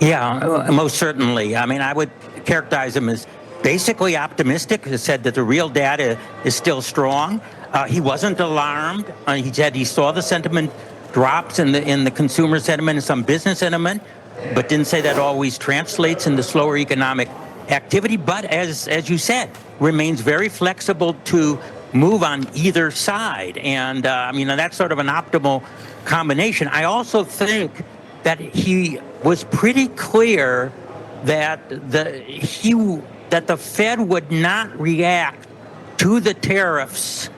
Yeah, most certainly. I mean, I would characterize him as basically optimistic. He said that the real data is still strong. He wasn't alarmed. He said he saw the sentiment drops in the consumer sentiment and some business sentiment, but didn't say that always translates into slower economic activity. But as you said, remains very flexible to move on either side. And I mean, that's sort of an optimal combination. I also think that he was pretty clear that the Fed would not react to the tariffs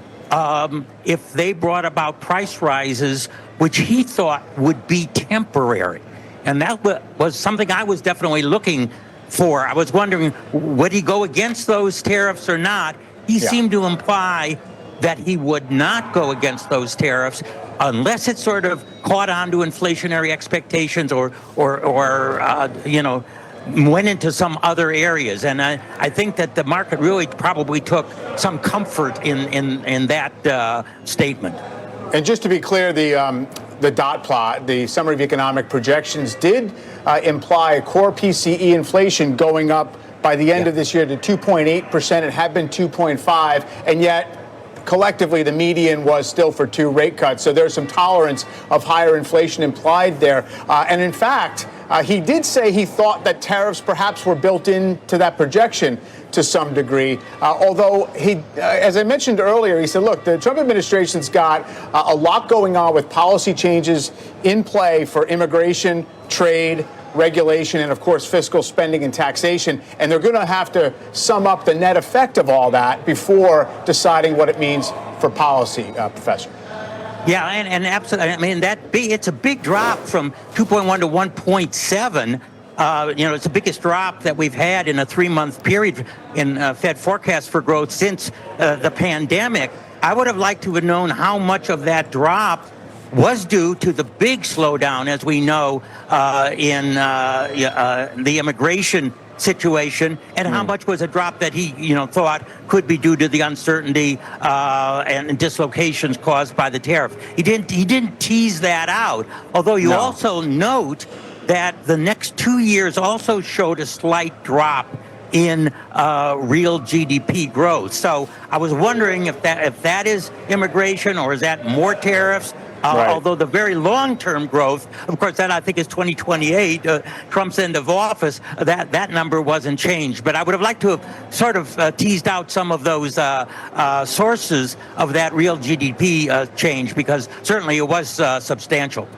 if they brought about price rises, which he thought would be temporary. And that was something I was definitely looking for. I was wondering, would he go against those tariffs or not? He seemed to imply that he would not go against those tariffs unless it sort of caught on to inflationary expectations or went into some other areas. And I think that the market really probably took some comfort in that statement. And just to be clear, the dot plot, the summary of economic projections, did imply core PCE inflation going up by the end of this year to 2.8%. It had been 2.5%, and yet collectively the median was still for 2 rate cuts. So there's some tolerance of higher inflation implied there. And in fact, he did say he thought that tariffs perhaps were built into that projection to some degree. Although he, as I mentioned earlier, he said, look, the Trump administration's got a lot going on with policy changes in play for immigration, trade, regulation, and of course fiscal spending and taxation, and they're going to have to sum up the net effect of all that before deciding what it means for policy, Professor. Yeah, and absolutely. I mean, it's a big drop from 2.1 to 1.7. It's the biggest drop that we've had in a 3-month period in Fed forecast for growth since the pandemic. I would have liked to have known how much of that drop was due to the big slowdown, as we know, in the immigration situation, and how much was a drop that he, thought could be due to the uncertainty and dislocations caused by the tariff. He didn't tease that out. Although you also note that the next 2 years also showed a slight drop in real GDP growth. So I was wondering if that is immigration or is that more tariffs? Although the very long-term growth, of course, that I think is 2028, Trump's end of office, that number wasn't changed. But I would have liked to have sort of teased out some of those sources of that real GDP change, because certainly it was substantial.